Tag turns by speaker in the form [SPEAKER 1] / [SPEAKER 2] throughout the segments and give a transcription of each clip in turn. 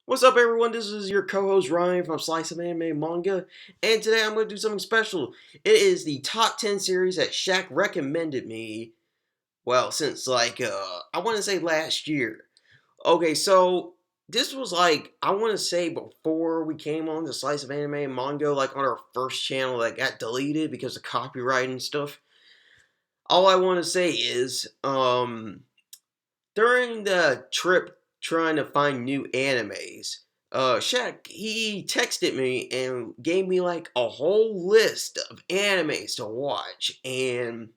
[SPEAKER 1] What's up, everyone? This is your co-host Ryan from Slice of Anime Manga, and today I'm going to do something special. It is the top 10 series that Shaq recommended me, well, since I want to say last year. Okay, so this was I want to say before we came on the Slice of Anime and Manga, like on our first channel that got deleted because of copyright and stuff. All I want to say is, during the trip trying to find new animes, Shaq, he texted me and gave me like a whole list of animes to watch. And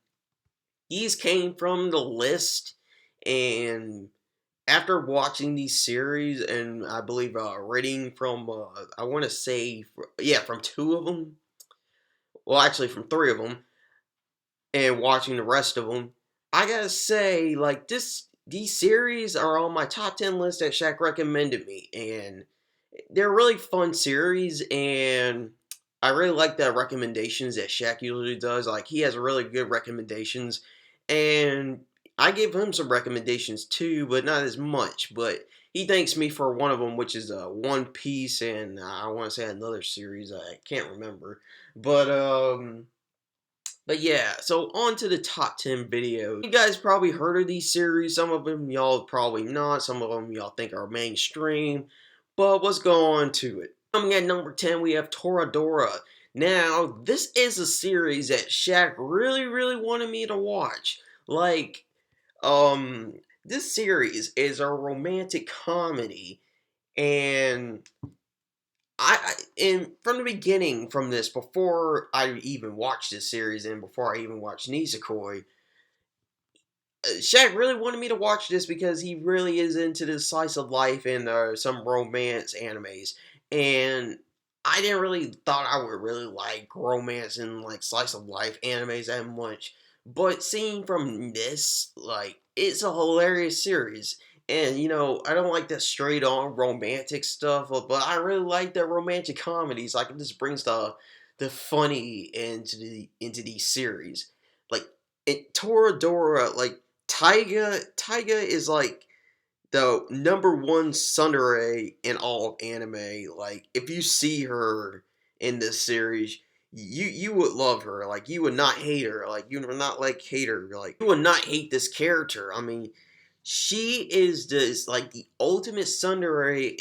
[SPEAKER 1] these came from the list. And after watching these series, and I believe reading from, I want to say, yeah, from two of them, well, actually from three of them, and watching the rest of them, I gotta say, these series are on my top 10 list that Shaq recommended me, and they're really fun series, and I really like the recommendations that Shaq usually does. Like, he has really good recommendations, and I give him some recommendations too, but not as much. But he thanks me for one of them, which is One Piece, and I want to say another series I can't remember, but but yeah, so on to the top 10 videos. You guys probably heard of these series. Some of them y'all probably not. Some of them y'all think are mainstream. But let's go on to it. Coming at number 10, we have Toradora. Now, this is a series that Shaq really wanted me to watch. This series is a romantic comedy. And and from the beginning, from this, before I even watched this series and before I even watched Nisekoi, Shaq really wanted me to watch this because he really is into this slice of life and some romance animes, and I didn't really thought I would really like romance and like slice of life animes that much, but seeing from this, like, it's a hilarious series. And I don't like the straight on romantic stuff, but I really like the romantic comedies. Like, this brings the funny into these series. Like, Toradora, like, Taiga is like the number one tsundere in all of anime. Like, if you see her in this series, you would love her. Like, you would not hate her. Like, you would not like hate her. Like, you would not hate this character. I mean, she is just like the ultimate tsundere,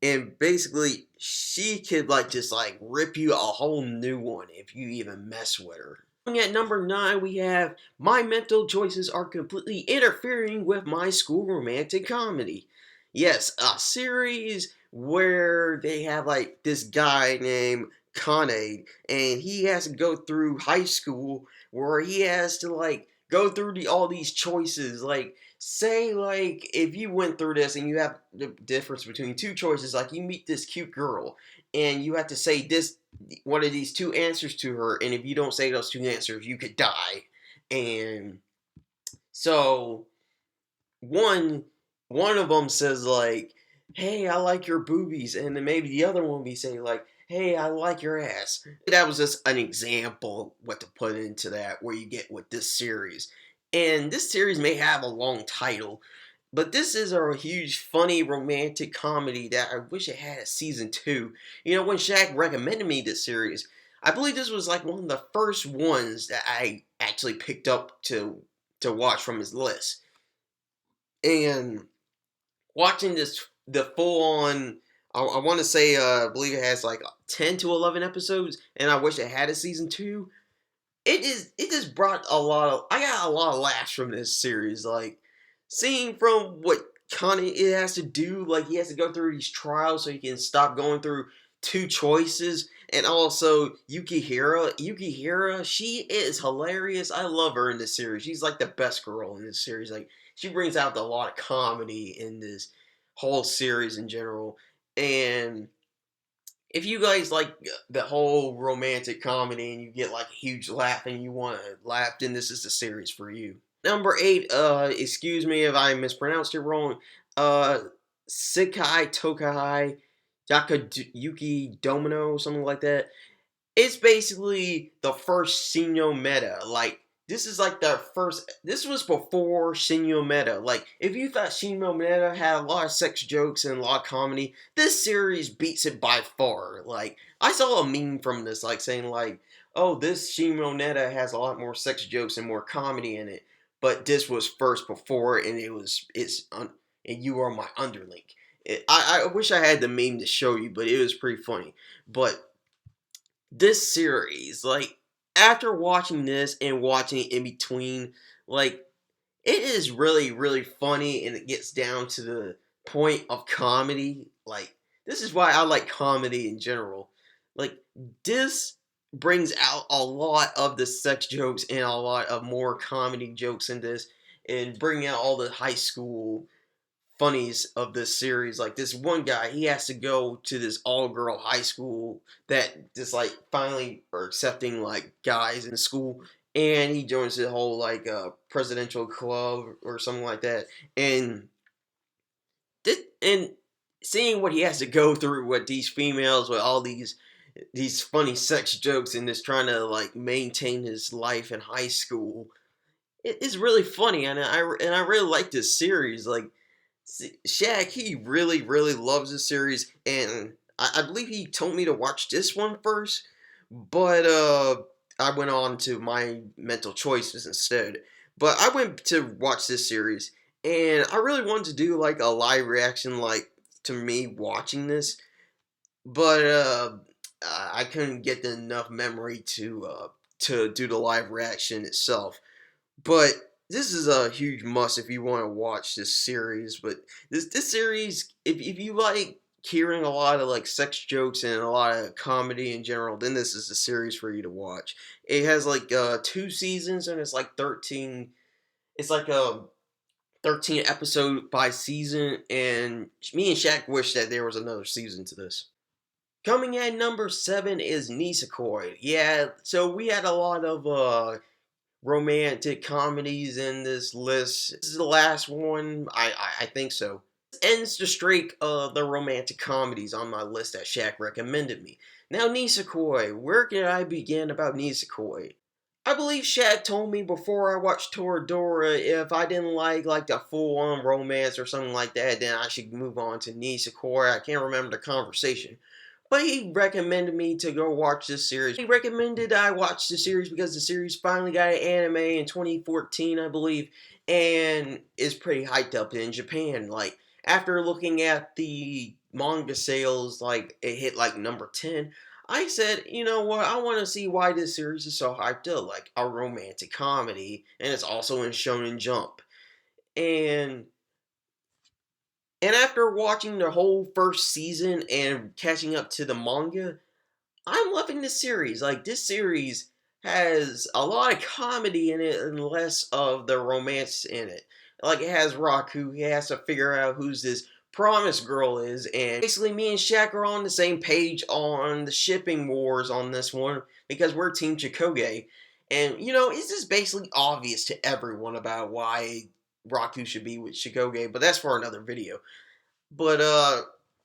[SPEAKER 1] and basically she could like just like rip you a whole new one if you even mess with her. At number 9, we have My Mental Choices Are Completely Interfering with My School Romantic Comedy. Yes, a series where they have like this guy named Kane, and he has to go through high school where he has to like go through all these choices. Like, say, like, if you went through this and you have the difference between two choices, like you meet this cute girl and you have to say this one of these two answers to her, and if you don't say those two answers, you could die. And so one one of them says like, "Hey, I like your boobies," and then maybe the other one will be saying like, "Hey, I like your ass." That was just an example what to put into that where you get with this series. And this series may have a long title, but this is a huge, funny, romantic comedy that I wish it had a season 2. When Shaq recommended me this series, I believe this was like one of the first ones that I actually picked up to watch from his list. And watching this, the full on, I want to say, I believe it has like 10 to 11 episodes, and I wish it had a season 2. It just brought I got a lot of laughs from this series. Like, seeing from what Connie it has to do, like he has to go through these trials so he can stop going through two choices, and also Yukihira, she is hilarious. I love her in this series. She's like the best girl in this series. Like, she brings out a lot of comedy in this whole series in general. And if you guys like the whole romantic comedy and you get like a huge laugh and you want to laugh, then this is the series for you. Number 8, excuse me if I mispronounced it wrong, uh, Sekai Tokai Yakayuki Domino, something like that. It's basically the first senior meta. Like, This is like the first. This was before Shinyo Meta. Like, if you thought Shinyo Meta had a lot of sex jokes and a lot of comedy, this series beats it by far. Like, I saw a meme from this, like saying like, "Oh, this Shinyo Meta has a lot more sex jokes and more comedy in it." But this was first before, and and you are my underlink. I wish I had the meme to show you, but it was pretty funny. But this series, like, after watching this and watching it in between, like, it is really, really funny, and it gets down to the point of comedy. Like, this is why I like comedy in general. Like, this brings out a lot of the sex jokes and a lot of more comedy jokes in this, and bring out all the high school funnies of this series. Like, this one guy, he has to go to this all girl high school that just like finally are accepting like guys in school, and he joins the whole like presidential club or something like that. And seeing what he has to go through with these females with all these funny sex jokes and just trying to like maintain his life in high school, it is really funny. And I really like this series. Like, Shaq, he really, really loves this series, and I believe he told me to watch this one first, but I went on to my mental choices instead. But I went to watch this series, and I really wanted to do like a live reaction, like to me watching this, but I couldn't get enough memory to do the live reaction itself. But this is a huge must if you want to watch this series. But this series, if you like hearing a lot of like sex jokes and a lot of comedy in general, then this is the series for you to watch. It has like 2 seasons, and it's like 13. It's like a 13 episode by season, and me and Shaq wish that there was another season to this. Coming at number 7 is Nisekoi. Yeah, so we had a lot of romantic comedies in this list. This is the last one. I think so. This ends the streak of the romantic comedies on my list that Shaq recommended me. Now, Nisekoi. Where can I begin about Nisekoi? I believe Shaq told me before I watched Toradora if I didn't like the full-on romance or something like that, then I should move on to Nisekoi. I can't remember the conversation. But he recommended me to go watch this series. He recommended I watch the series because the series finally got an anime in 2014, I believe, and is pretty hyped up in Japan. Like, after looking at the manga sales, like, it hit like number 10. I said, you know what, I want to see why this series is so hyped up, like a romantic comedy, and it's also in Shonen Jump. And and after watching the whole first season and catching up to the manga, I'm loving this series. Like, this series has a lot of comedy in it and less of the romance in it. Like, it has Raku. He has to figure out who's this promise girl is, and basically me and Shaq are on the same page on the shipping wars on this one because we're Team Chikoge. And, it's just basically obvious to everyone about why Raku should be with Chikoge, but that's for another video. But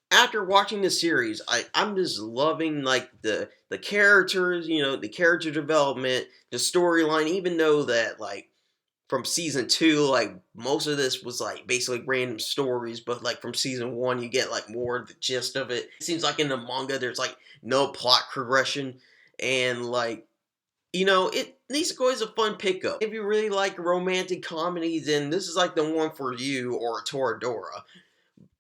[SPEAKER 1] after watching the series, I'm just loving like the characters, the character development, the storyline. Even though that like from season 2, like most of this was like basically random stories, but like from season 1, you get like more of the gist of it. It seems like in the manga, there's like no plot progression, and like Nisekoi is a fun pickup. If you really like romantic comedies, then this is like the one for you, or Toradora.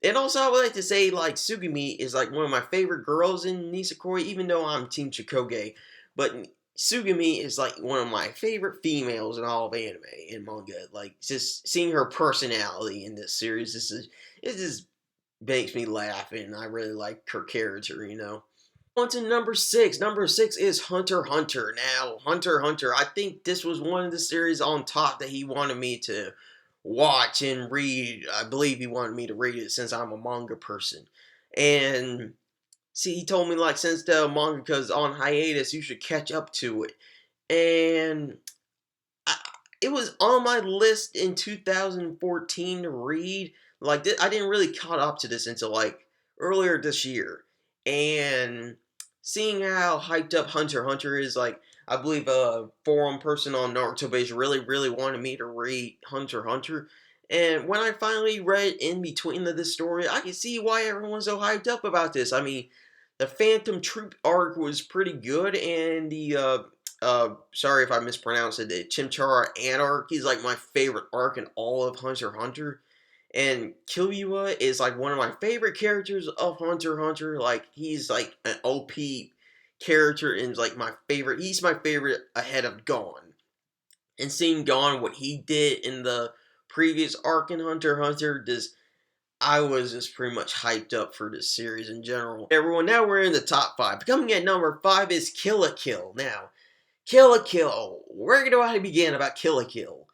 [SPEAKER 1] And also, I would like to say, like, Sugimi is, like, one of my favorite girls in Nisekoi, even though I'm Team Chikoge. But Sugimi is, like, one of my favorite females in all of anime and manga. Like, just seeing her personality in this series, it just makes me laugh, and I really like her character. On to number 6. Number 6 is Hunter x Hunter. Now, Hunter x Hunter, I think this was one of the series on top that he wanted me to watch and read. I believe he wanted me to read it since I'm a manga person. And see, he told me like since the manga's on hiatus, you should catch up to it. And I, it was on my list in 2014 to read. Like I didn't really caught up to this until like earlier this year. And seeing how hyped up Hunter x Hunter is, like I believe a forum person on Naruto Base really wanted me to read Hunter x Hunter. And when I finally read in between this story, I can see why everyone's so hyped up about this. I mean, the Phantom Troop arc was pretty good, and the sorry if I mispronounced it, the Chimchara Ant arc is like my favorite arc in all of Hunter x Hunter. And Killua is like one of my favorite characters of Hunter x Hunter. Like he's like an OP character and like my favorite. He's my favorite ahead of Gon. And seeing Gon what he did in the previous arc in Hunter x Hunter, just I was just pretty much hyped up for this series in general. Everyone, now we're in the top 5. Coming at number 5 is Killa Kill. Now, Killa Kill. Where do I begin about Killa Kill?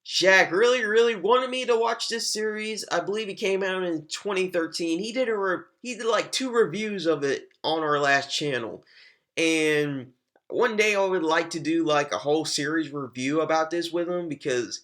[SPEAKER 1] Shaq really wanted me to watch this series. I believe it came out in 2013. He did like 2 reviews of it on our last channel. And one day I would like to do like a whole series review about this with him, because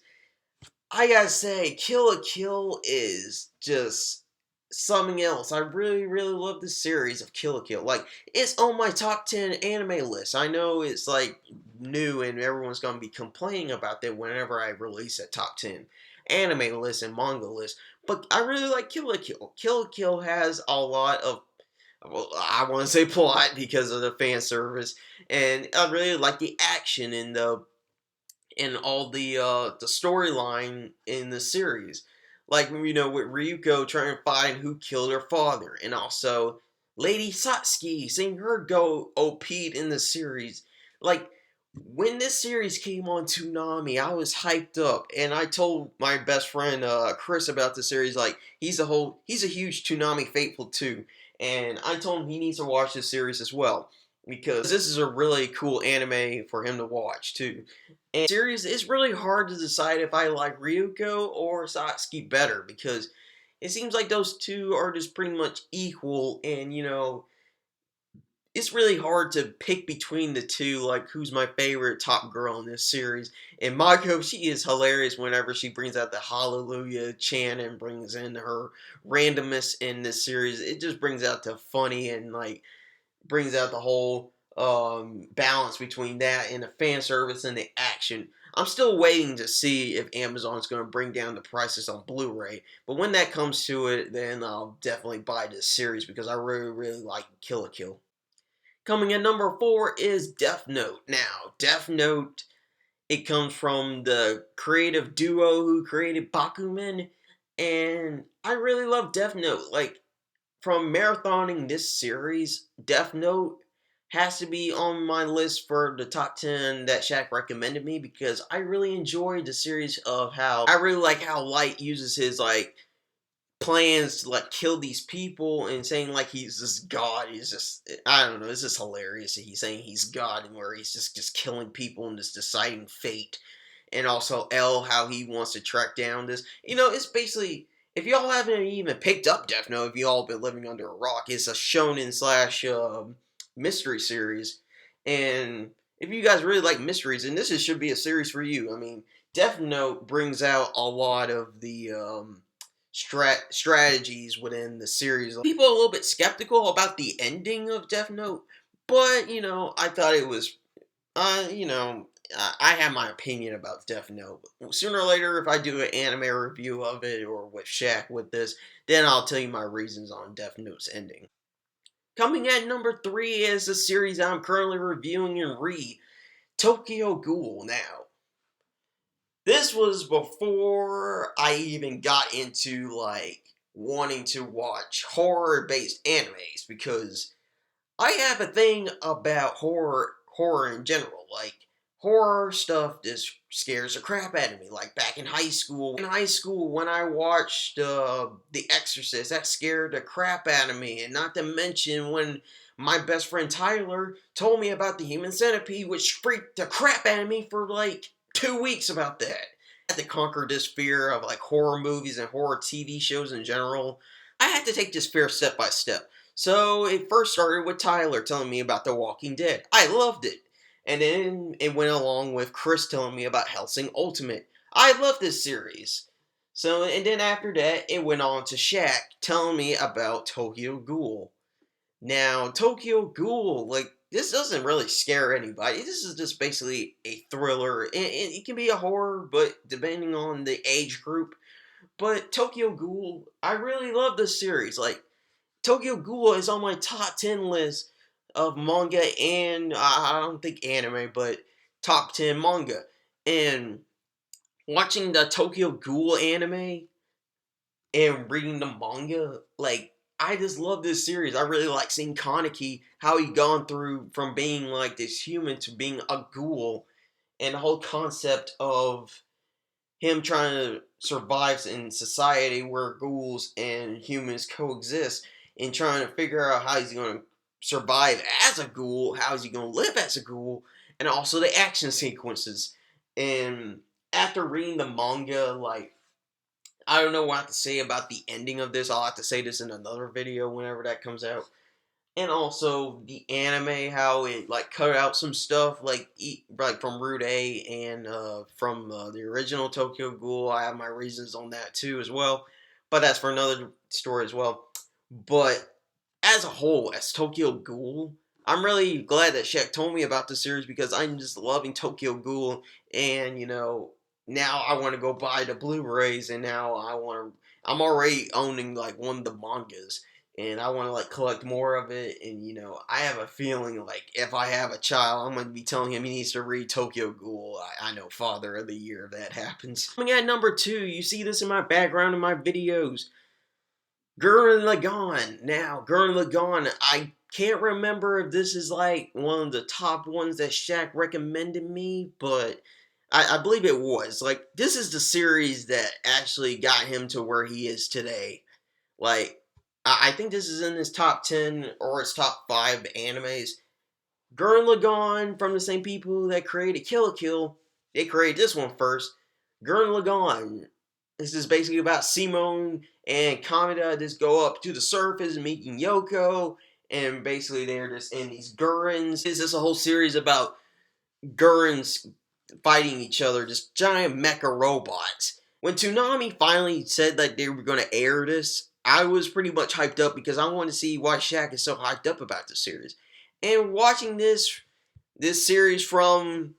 [SPEAKER 1] I gotta say, Kill Kill is just something else. I really love this series of Kill Kill. Like, it's on my top 10 anime list. I know it's like new and everyone's gonna be complaining about that whenever I release a top 10 anime list and manga list. But I really like Kill Kill. Kill Kill has a lot of, well, I want to say plot because of the fan service, and I really like the action and all the storyline in the series. Like, with Ryuko trying to find who killed her father, and also Lady Satsuki, seeing her go OP'd in the series. Like, when this series came on Toonami, I was hyped up, and I told my best friend Chris about the series. Like, he's a huge Toonami faithful too, and I told him he needs to watch this series as well, because this is a really cool anime for him to watch too. And series, it's really hard to decide if I like Ryuko or Satsuki better, because it seems like those two are just pretty much equal, and it's really hard to pick between the two, like who's my favorite top girl in this series. And Mako, she is hilarious whenever she brings out the Hallelujah chant and brings in her randomness in this series. It just brings out the funny and like brings out the whole balance between that and the fan service and the action. I'm still waiting to see if Amazon's going to bring down the prices on Blu-ray, but when that comes to it, then I'll definitely buy this series, because I really like Kill Kill. Coming in number 4 is Death Note. Now, Death Note, it comes from the creative duo who created Bakumin, and I really love Death Note. Like, from marathoning this series, Death Note has to be on my list for the top 10 that Shaq recommended me, because I really enjoyed the series of how I really like how Light uses his like plans to like kill these people and saying like he's this god. He's just, I don't know, it's just hilarious that he's saying he's God, and where he's just killing people and just deciding fate. And also L, how he wants to track down this. It's basically, if y'all haven't even picked up Death Note, if y'all been living under a rock, it's a shonen slash mystery series. And if you guys really like mysteries, then should be a series for you. I mean, Death Note brings out a lot of the strategies within the series. People are a little bit skeptical about the ending of Death Note, but I thought it was, I have my opinion about Death Note. Sooner or later, if I do an anime review of it, or with Shaq with this, then I'll tell you my reasons on Death Note's ending. Coming at number 3 is a series I'm currently reviewing and Tokyo Ghoul. Now, this was before I even got into like wanting to watch horror-based animes, because I have a thing about horror in general. Like, horror stuff just scares the crap out of me. Like, back in high school, when I watched The Exorcist, that scared the crap out of me. And not to mention when my best friend Tyler told me about the Human Centipede, which freaked the crap out of me for like 2 weeks about that. I had to conquer this fear of like horror movies and horror TV shows in general. I had to take this fear step by step. So it first started with Tyler telling me about The Walking Dead. I loved it. And then it went along with Chris telling me about Hellsing Ultimate. I love this series. So, and then after that, it went on to Shaq telling me about Tokyo Ghoul. Now, Tokyo Ghoul, like, this doesn't really scare anybody. This is just basically a thriller. And it can be a horror, but depending on the age group. But Tokyo Ghoul, I really love this series. Like, Tokyo Ghoul is on my top 10 list of manga and I don't think anime, but top 10 manga. And watching the Tokyo Ghoul anime and reading the manga, like, I just love this series. I really like seeing Kaneki, how he gone through from being like this human to being a ghoul, and the whole concept of him trying to survive in society where ghouls and humans coexist, and trying to figure out how he's going to survive as a ghoul, how is he going to live as a ghoul, and also the action sequences. And after reading the manga, like, I don't know what to say about the ending of this. I'll have to say this in another video whenever that comes out. And also the anime, how it like cut out some stuff like from Route A and from the original Tokyo Ghoul. I have my reasons on that too as well, but that's for another story as well. But as a whole, as Tokyo Ghoul, I'm really glad that Shaq told me about the series because I'm just loving Tokyo Ghoul, and now I want to go buy the Blu-rays, and now I'm already owning like one of the mangas, and I want to like collect more of it. And I have a feeling like if I have a child, I'm going to be telling him he needs to read Tokyo Ghoul. I know Father of the Year if that happens. Coming at number 2, you see this in my background in my videos. Gurren Lagann. Now, Gurren Lagann, I can't remember if this is like one of the top ones that Shaq recommended me, but I believe it was. Like, this is the series that actually got him to where he is today. Like, I think this is in his top 10 or his top 5 animes. Gurren Lagann, from the same people that created Killa Killa, they created this one first. Gurren Lagann. This is basically about Simone and Kameda just go up to the surface meeting Yoko, and basically they're just in these Gurrens. This is a whole series about Gurrens fighting each other, just giant mecha robots. When Toonami finally said that they were going to air this, I was pretty much hyped up because I wanted to see why Shaq is so hyped up about this series. And watching this series from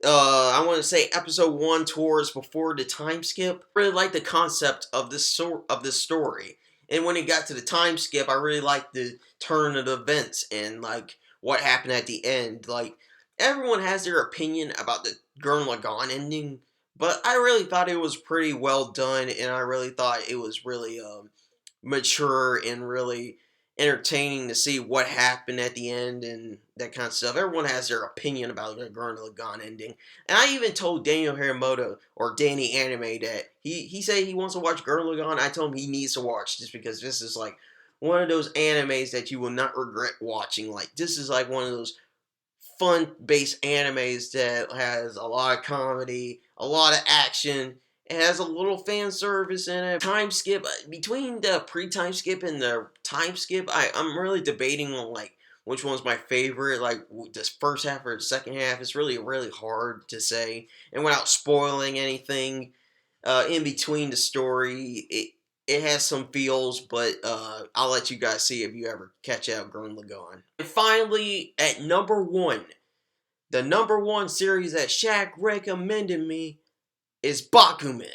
[SPEAKER 1] I want to say episode 1 towards before the time skip, I really like the concept of this story. And when it got to the time skip, I really liked the turn of the events and like what happened at the end. Like, everyone has their opinion about the Gurren Lagann ending, but I really thought it was pretty well done, and I really thought it was really mature and really entertaining to see what happened at the end and that kind of stuff. Everyone has their opinion about the Gurren Lagann ending. And I even told Daniel Hiramoto, or Danny Anime, that he said he wants to watch Gurren Lagann. I told him he needs to watch this because this is like one of those animes that you will not regret watching. Like, this is like one of those fun-based animes that has a lot of comedy, a lot of action. It has a little fan service in it. Time skip, between the pre-time skip and the time skip, I'm really debating on like which one's my favorite. Like, this first half or the second half. It's really, really hard to say. And without spoiling anything, in between the story, it has some feels, but I'll let you guys see if you ever catch out Gurren Lagann. And finally, at number 1, the number 1 series that Shaq recommended me is Bakumin.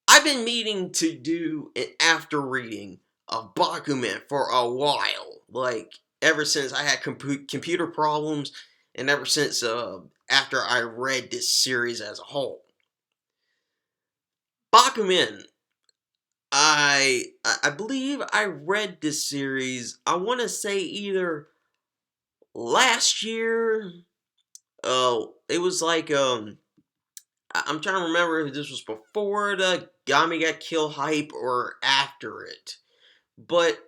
[SPEAKER 1] I've been meaning to do an after reading of Bakumin for a while, like ever since I had computer problems, and ever since after I read this series as a whole. Bakumin, I believe I read this series, I want to say either last year. It was like I'm trying to remember if this was before the Gami got killed hype or after it. But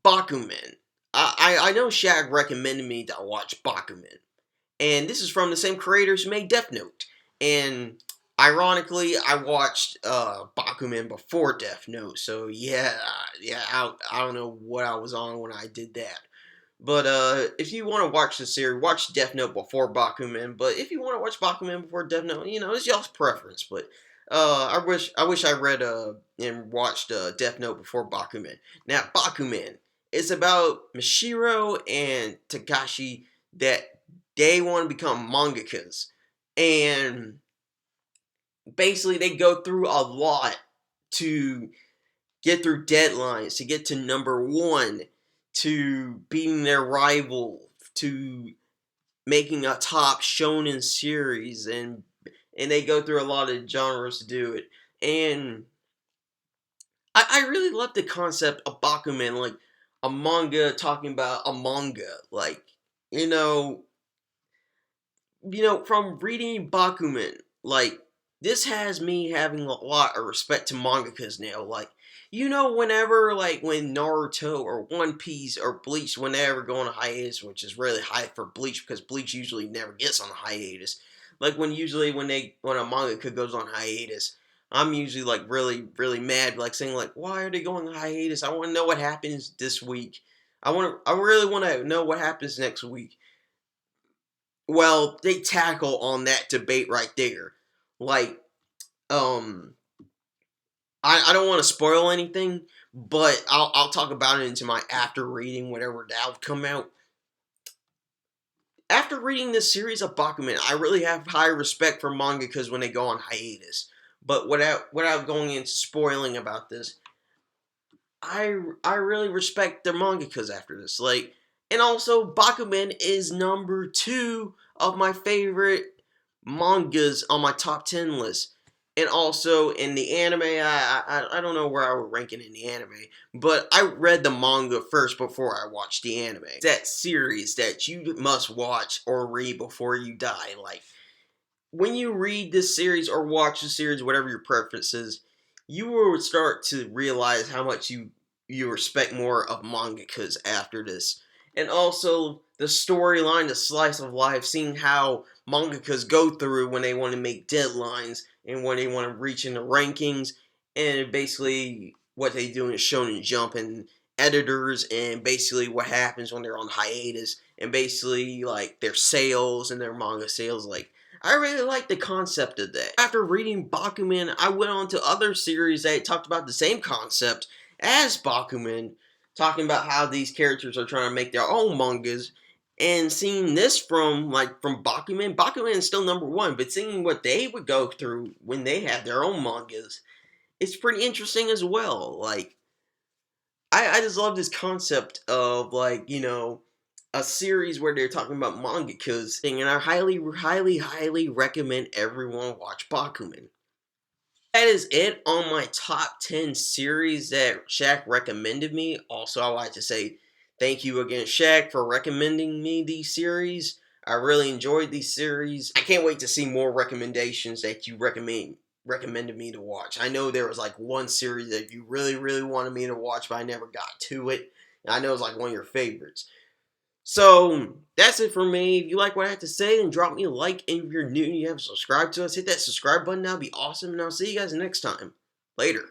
[SPEAKER 1] Bakumin, I know Shaq recommended me to watch Bakumin, and this is from the same creators who made Death Note. And ironically, I watched Bakumin before Death Note, so yeah, I don't know what I was on when I did that. But if you want to watch the series, watch Death Note before Bakumin. But if you want to watch Bakumin before Death Note, it's y'all's preference. But I wish I read and watched Death Note before Bakumin. Now, Bakumin is about Mishiro and Takashi that they want to become mangakas. And basically, they go through a lot to get through deadlines, to get to number one, to beating their rival, to making a top shonen series, and they go through a lot of genres to do it. And I really love the concept of Bakumin, like a manga talking about a manga. Like, you know, from reading Bakumin, like, this has me having a lot of respect to mangakas now. Like, whenever, like, when Naruto or One Piece or Bleach, when they ever go on a hiatus, which is really high for Bleach because Bleach usually never gets on a hiatus. Like, when a mangaka goes on hiatus, I'm usually, like, really, really mad, like, saying, like, why are they going on hiatus? I want to know what happens this week. I really want to know what happens next week. Well, they tackle on that debate right there. Like, um, I don't want to spoil anything, but I'll talk about it into my after reading whenever that'll come out. After reading this series of Bakuman, I really have high respect for mangakas when they go on hiatus. But without going into spoiling about this, I really respect their mangakas after this. Like, and also Bakuman is number 2 of my favorite mangas on my top 10 list. And also in the anime, I don't know where I would rank it in the anime, but I read the manga first before I watched the anime. That series that you must watch or read before you die. Like, when you read this series or watch the series, whatever your preference is, you will start to realize how much you respect more of mangakas after this. And also the storyline, the slice of life, seeing how mangakas go through when they want to make deadlines and when they want to reach in the rankings, and basically what they do in Shonen Jump and editors, and basically what happens when they're on hiatus, and basically like their sales and their manga sales. Like, I really like the concept of that. After reading Bakuman, I went on to other series that talked about the same concept as Bakuman, talking about how these characters are trying to make their own mangas, and seeing this from Bakuman. Bakuman is still number 1, but seeing what they would go through when they have their own mangas, it's pretty interesting as well. Like, I just love this concept of, like, a series where they're talking about mangakas, and I highly, highly, highly recommend everyone watch Bakuman. That is it on my top 10 series that Shaq recommended me. Also, I like to say thank you again, Shaq, for recommending me these series. I really enjoyed these series. I can't wait to see more recommendations that you recommended me to watch. I know there was like one series that you really, really wanted me to watch, but I never got to it. And I know it's like one of your favorites. So that's it for me. If you like what I have to say, then drop me a like. And if you're new and you haven't subscribed to us, hit that subscribe button. That'd be awesome. And I'll see you guys next time. Later.